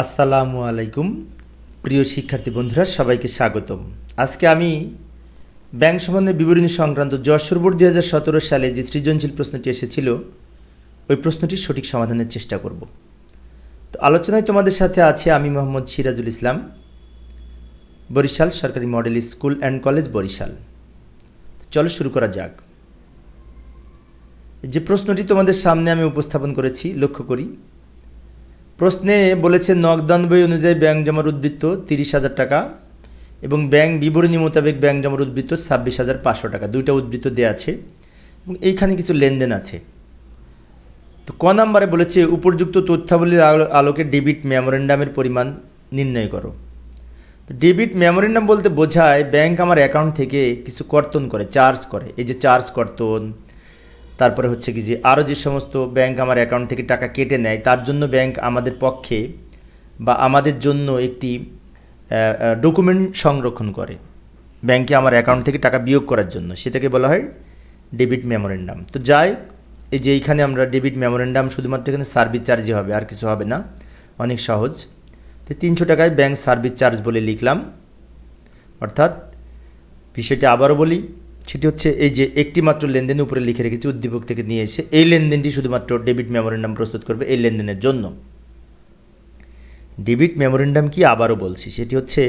আসসালামু আলাইকুম প্রিয় শিক্ষার্থী বন্ধুরা, সবাইকে স্বাগতম। আজকে আমি ব্যাংক সম্বন্ধে বিবরণী সংক্রান্ত যশোর বোর্ড 2017 সালে যে সৃজনশীল প্রশ্নটি এসেছিল ওই প্রশ্নটির সঠিক সমাধানের চেষ্টা করব। তো আলোচনায় তোমাদের সাথে আছে আমি মোহাম্মদ সিরাজুল ইসলাম, বরিশাল সরকারি model school and college Barishal. চলো শুরু করা যাক। যে প্রশ্নটি তোমাদের সামনে আমি উপস্থাপন করেছি লক্ষ্য করি। প্রশ্নে বলেছে নগদান বই অনুযায়ী ব্যাংক জমার উদ্বৃত্ত 30,000 টাকা এবং ব্যাংক বিবরণী মোতাবেক ব্যাংক জমার উদ্বৃত্ত 26,500 টাকা। দুইটা উদ্বৃত্ত দেওয়া আছে এবং এইখানে কিছু লেনদেন আছে। তো ক নাম্বারে বলেছে উপযুক্ত তথ্যাবলীর আলোকে ডেবিট মেমোরেন্ডামের পরিমাণ নির্ণয় করো। তো ডেবিট মেমোরেন্ডাম বলতে বোঝায় ব্যাংক আমার অ্যাকাউন্ট থেকে কিছু কর্তন করে, চার্জ করে। এই যে চার্জ কর্তন, তারপরে হচ্ছে কি যে আরও যে সমস্ত ব্যাংক আমার অ্যাকাউন্ট থেকে টাকা কেটে নেয়, তার জন্য ব্যাংক আমাদের পক্ষে বা আমাদের জন্য একটি ডকুমেন্ট সংরক্ষণ করে ব্যাংকে আমার অ্যাকাউন্ট থেকে টাকা বিয়োগ করার জন্য, সেটাকে বলা হয় ডেবিট মেমোরেন্ডাম। তো যাই, এই যে এইখানে আমরা ডেবিট মেমোরেন্ডাম শুধুমাত্র এখানে সার্ভিস চার্জই হবে, আর কিছু হবে না, অনেক সহজ। তো 300 টাকায় ব্যাংক সার্ভিস চার্জ বলে লিখলাম। অর্থাৎ বিষয়টি আবারও বলি, সেটি হচ্ছে এই যে একটি মাত্র লেনদেন উপরে লিখে রেখেছি উদ্দীপক থেকে নিয়ে এসে, এই লেনদেনটি শুধুমাত্র ডেবিট মেমোরেন্ডাম প্রস্তুত করবে এই লেনদেনের জন্য। ডেবিট মেমোরেন্ডাম কি আবারও বলছি, সেটি হচ্ছে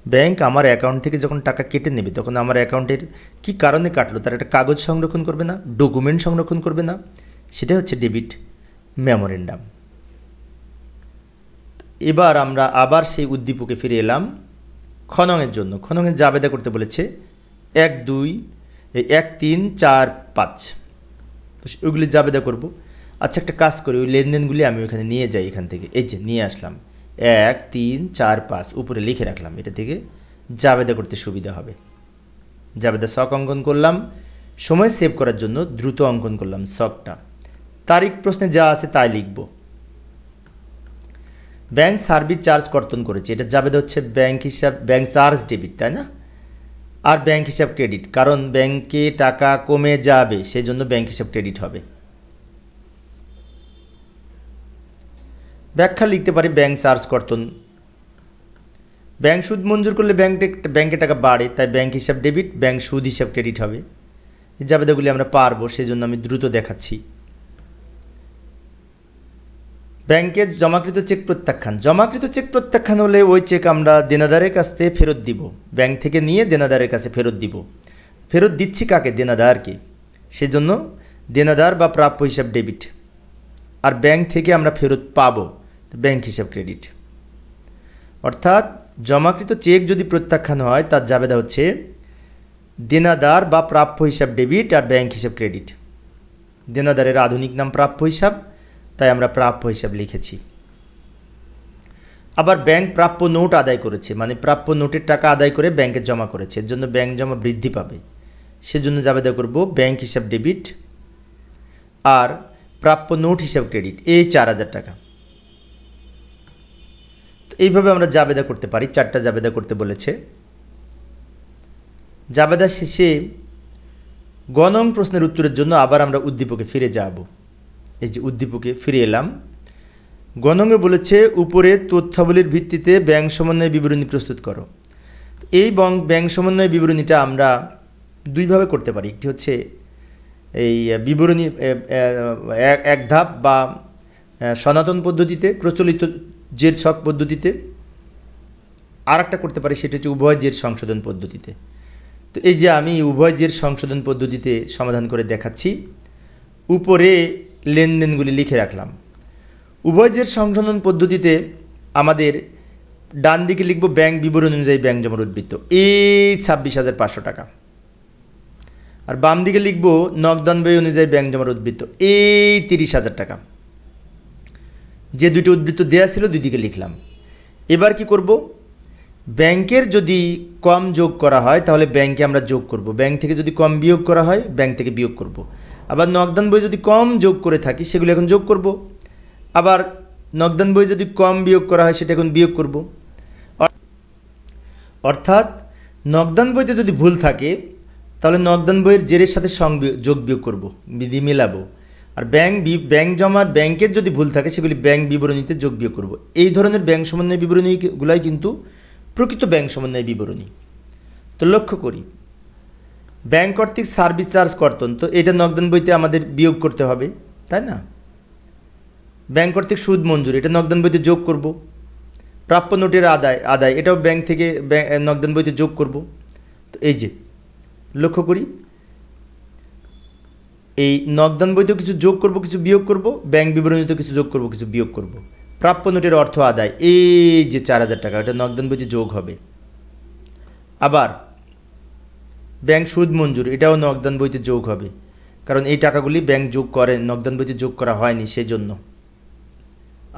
ব্যাংক আমার অ্যাকাউন্ট থেকে যখন টাকা কেটে নেবে তখন আমার অ্যাকাউন্টের কি কারণে কাটলো তার একটা কাগজ সংরক্ষণ করবে না, ডকুমেন্ট সংরক্ষণ করবে না, সেটা হচ্ছে ডেবিট মেমোরেন্ডাম। এবার আমরা আবার সেই উদ্দীপকে ফিরে এলাম খননের জন্য। খননের জাবেদা করতে বলেছে 1, 2, 1, 3, 4, 5। তো ওইগুলি জাবেদা করব। আচ্ছা, একটা কাজ করি, ওই লেনদেনগুলি আমি ওইখানে নিয়ে যাই, এখান থেকে এই যে নিয়ে আসলাম 1, 3, 4, 5 উপরে লিখে রাখলাম, এটা থেকে জাবেদা করতে সুবিধা হবে। জাবেদা শক অঙ্কন করলাম, সময় সেভ করার জন্য দ্রুত অঙ্কন করলাম শকটা। তারিখ প্রশ্নে যা আছে তাই লিখব। ব্যাংক সার্ভিস চার্জ কর্তন করেছে, এটা জাবেদা হচ্ছে ব্যাংক হিসাব, ব্যাংক চার্জ ডেবিট, তাই না? আর ব্যাংক হিসাব ক্রেডিট, কারণ ব্যাংকে টাকা কমে যাবে সেই জন্য ব্যাংক হিসাব ক্রেডিট হবে। ব্যাখ্যা লিখতে পারি ব্যাংক চার্জ কর্তন। ব্যাংক সুদ মঞ্জুর করলে ব্যাংকে টাকা বাড়ে, তাই ব্যাংক হিসাব ডেবিট, ব্যাংক সুদ হিসাব ক্রেডিট হবে। এই জাবেদাগুলি আমরা পারবো, সেই জন্য আমি দ্রুত দেখাচ্ছি। ব্যাংকে জমাকৃত চেক প্রত্যাখ্যান। জমাকৃত চেক প্রত্যাখ্যান হলে ওই চেক আমরা দেনাদারের কাছ থেকে ফেরত দিব, ব্যাংক থেকে নিয়ে দেনাদারের কাছে ফেরত দিব। ফেরত দিচ্ছি কাকে? দেনাদারকে। সেজন্য দেনাদার বা প্রাপ্য হিসাব ডেবিট, আর ব্যাংক থেকে আমরা ফেরত পাবো ব্যাংক হিসাব ক্রেডিট। অর্থাৎ জমাকৃত চেক যদি প্রত্যাখ্যান হয় তার জাবেদা হচ্ছে দেনাদার বা প্রাপ্য হিসাব ডেবিট আর ব্যাংক হিসাব ক্রেডিট। দেনাদারের আধুনিক নাম প্রাপ্য হিসাব, তাই আমরা প্রাপ্য হিসাব লিখেছি। আবার ব্যাংক প্রাপ্য নোট আদায় করেছে, মানে প্রাপ্য নোটের টাকা আদায় করে ব্যাংকে জমা করেছে, এর জন্য ব্যাংক জমা বৃদ্ধি পাবে, সেজন্য জাবেদা করব ব্যাংক হিসাব ডেবিট আর প্রাপ্য নোট হিসাব ক্রেডিট, এই 4,000 টাকা। তো এইভাবে আমরা জাবেদা করতে পারি, 4টা জাবেদা করতে বলেছে। জাবেদা শেষে গ নং প্রশ্নের উত্তরের জন্য আবার আমরা উদ্দীপকে ফিরে যাব। এই যে উদ্দীপকে ফিরে এলাম। গ নংয়ে বলেছে উপরে তথ্যাবলীর ভিত্তিতে ব্যাংক সমন্বয় বিবরণী প্রস্তুত করো। এই ব্যাংক সমন্বয় বিবরণীটা আমরা দুইভাবে করতে পারি। একটি হচ্ছে এই বিবরণী এক ধাপ বা সনাতন পদ্ধতিতে, প্রচলিত জের ছক পদ্ধতিতে, আর একটা করতে পারি সেটা হচ্ছে উভয় জের সংশোধন পদ্ধতিতে। তো এই যে আমি উভয় জের সংশোধন পদ্ধতিতে সমাধান করে দেখাচ্ছি। উপরে লেনদেনগুলি লিখে রাখলাম। উভয় জের সংশোধন পদ্ধতিতে আমাদের ডান দিকে লিখব ব্যাংক বিবরণ অনুযায়ী ব্যাংক জমার উদ্বৃত্ত, এই 26,500 টাকা, আর বাম দিকে লিখব নগদান বই অনুযায়ী ব্যাংক জমার উদ্বৃত্ত, এই 30,000 টাকা। যে দুটো উদ্বৃত্ত দেওয়া ছিল দুই দিকে লিখলাম। এবার কি করব? ব্যাংকের যদি কম যোগ করা হয় তাহলে ব্যাংকে আমরা যোগ করব, ব্যাংক থেকে যদি কম বিয়োগ করা হয় ব্যাংক থেকে বিয়োগ করব। আবার নগদান বই যদি কম যোগ করে থাকি সেগুলো এখন যোগ করব, আবার নগদান বই যদি কম বিয়োগ করা হয় সেটা এখন বিয়োগ করব। অর্থাৎ নগদান বইতে যদি ভুল থাকে তাহলে নগদান বইয়ের জেরের সাথে যোগ বিয়োগ করব, বিধি মেলাবো। আর ব্যাংক জমার ব্যাংকের যদি ভুল থাকে সেগুলি ব্যাংক বিবরণীতে যোগ বিয়োগ করব। এই ধরনের ব্যাংক সমন্বয় বিবরণীগুলাই কিন্তু প্রকৃত ব্যাংক সমন্বয় বিবরণী। তো লক্ষ্য করি, ব্যাংক কর্তৃক সার্ভিস চার্জ কর্তন, তো এটা নগদান বইতে আমাদের বিয়োগ করতে হবে, তাই না? ব্যাংক কর্তৃক সুদ মঞ্জুর, এটা নগদান বইতে যোগ করব। প্রাপ্য নোটের আদায় এটাও ব্যাংক থেকে নগদান বইতে যোগ করব। তো এই যে লক্ষ্য করি, এই নগদান বইতেও কিছু যোগ করব, কিছু বিয়োগ করব, ব্যাংক বিবরণীতেও কিছু যোগ করব, কিছু বিয়োগ করব। প্রাপ্য নোটের অর্থ আদায়, এই যে 4,000 টাকা, এটা নগদান বইতে যোগ হবে। আবার ব্যাংক সুদ মঞ্জুর, এটাও নগদান বইতে যোগ হবে, কারণ এই টাকাগুলি ব্যাংক যোগ করে, নগদান বইতে যোগ করা হয়নি সেই জন্য।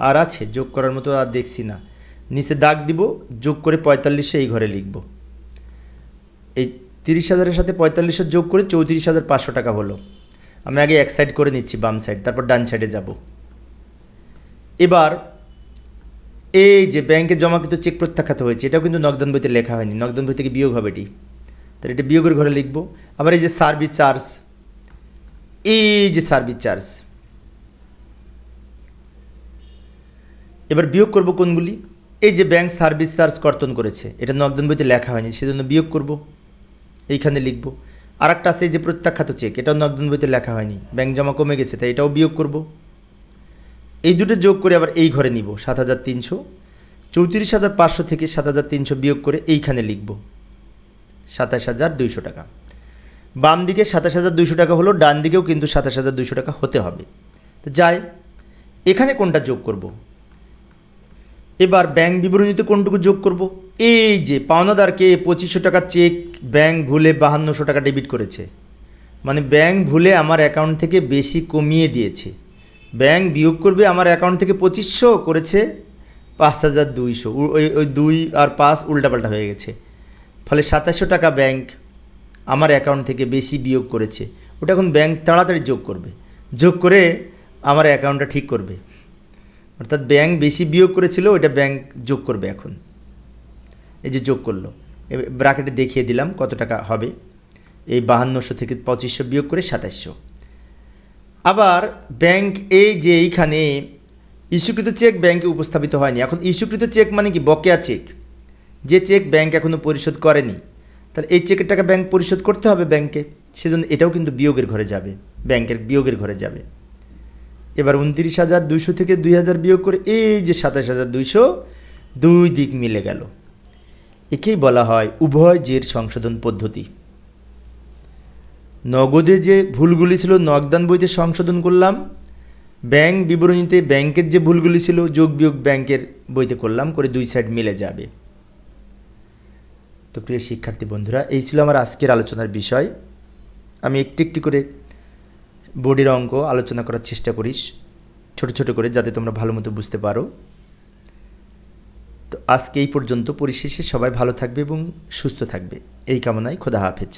আর আছে যোগ করার মতো আর দেখছি না, নিচে দাগ দিব, যোগ করে 4500 এই ঘরে লিখব। এই 30,000-এর সাথে 4500 যোগ করে 34,500 টাকা হলো। আমি আগে এক সাইড করে নিচ্ছি, বাম সাইড, তারপর ডান সাইডে যাব। এবার এই যে ব্যাংকে জমাকৃত চেক প্রত্যাখ্যাত হয়েছে, এটাও কিন্তু নগদান বইতে লেখা হয়নি, নগদান বই থেকে বিয়োগ হবে এটি, তাহলে এটা বিয়োগের ঘরে লিখব। আবার এই যে সার্ভিস চার্জ, এই যে সার্ভিস চার্জ, এবার বিয়োগ করব কোনগুলি? এই যে ব্যাংক সার্ভিস চার্জ কর্তন করেছে, এটা নগদান বইতে লেখা হয়নি, সেজন্য বিয়োগ করব, এইখানে লিখব। আর একটা আছে এই যে প্রত্যাখ্যাত চেক, এটাও নগদান বইতে লেখা হয়নি, ব্যাংক জমা কমে গেছে, তাই এটাও বিয়োগ করব। এই দুটো যোগ করে আবার এই ঘরে নিব, 7,300, 34,500 থেকে 7,300 বিয়োগ করে এইখানে লিখব 27,200 টাকা। বাম দিকে 27,200 টাকা হলো, ডান দিকেও কিন্তু 27,200 টাকা হতে হবে। তো যাই, এখানে কোনটা যোগ করব? এবার ব্যাংক বিবরণীতে কোনটুকু যোগ করব? এই যে পাওনাদারকে 2500 টাকা চেক ব্যাংক ভুলে 5200 টাকা ডেবিট করেছে, মানে ব্যাংক ভুলে আমার অ্যাকাউন্ট থেকে বেশি কমিয়ে দিয়েছে। ব্যাংক বিয়োগ করবে, আমার অ্যাকাউন্ট থেকে 2500 করেছে 5,200, ওই 2 আর 5 উল্টাপাল্টা হয়ে গেছে, ফলে 2700 টাকা ব্যাংক আমার অ্যাকাউন্ট থেকে বেশি বিয়োগ করেছে। ওটা এখন ব্যাংক তাড়াতাড়ি যোগ করবে, যোগ করে আমার অ্যাকাউন্টটা ঠিক করবে। অর্থাৎ ব্যাংক বেশি বিয়োগ করেছিল, ওইটা ব্যাংক যোগ করবে এখন। এই যে যোগ করলো, ব্র্যাকেটে দেখিয়ে দিলাম কত টাকা হবে। এই 5200 থেকে 2500 বিয়োগ করে 2700। আবার ব্যাংক এই যে এইখানে ইস্যুকৃত চেক ব্যাংকে উপস্থাপিত হয়নি। এখন ইস্যুকৃত চেক মানে কি? বকেয়া চেক, যে চেক ব্যাংক এখনও পরিশোধ করেনি, তাহলে এই চেকের টাকা ব্যাংক পরিশোধ করতে হবে ব্যাংকে, সেজন্য এটাও কিন্তু বিয়োগের ঘরে যাবে, ব্যাংকের বিয়োগের ঘরে যাবে। এবার 29,200 থেকে 2,000 বিয়োগ করে এই যে 27,200, দুই দিক মিলে গেল। একেই বলা হয় উভয় জের সংশোধন পদ্ধতি। নগদে যে ভুলগুলি ছিল নগদান বইতে সংশোধন করলাম, ব্যাংক বিবরণীতে ব্যাংকের যে ভুলগুলি ছিল যোগ বিয়োগ ব্যাংকের বইতে করলাম, করে দুই সাইড মিলে যাবে। তো প্রিয় শিক্ষার্থী বন্ধুরা, এই ছিল আমার আজকের আলোচনার বিষয়। আমি একটি একটি করে বোর্ডের অঙ্ক আলোচনা করার চেষ্টা করিস, ছোট ছোট করে, যাতে তোমরা ভালো মতো বুঝতে পারো। তো আজকে এই পর্যন্ত। পরিশেষে সবাই ভালো থাকবে এবং সুস্থ থাকবে, এই কামনায় খোদা হাফেজ।